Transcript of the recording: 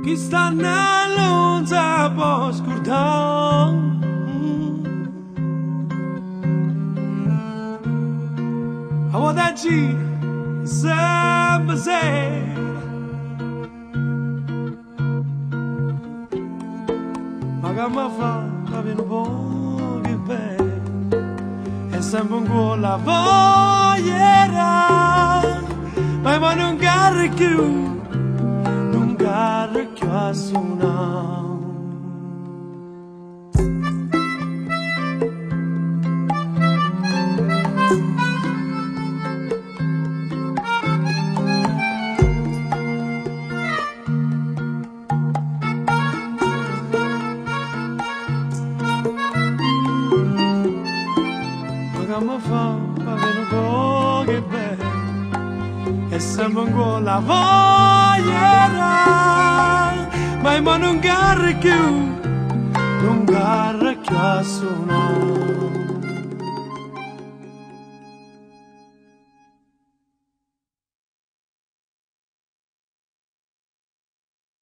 Chi sta non si può scordare. A vuota gira sempre sera, ma che mi fa capire un po' che bene, è sempre un cuore la voglierà, ma non carri più, non carri più a suonare. Mi fa capire un po' che bene, e sempre un cuore la voglierà, ma non carri più, non carri più a suonare.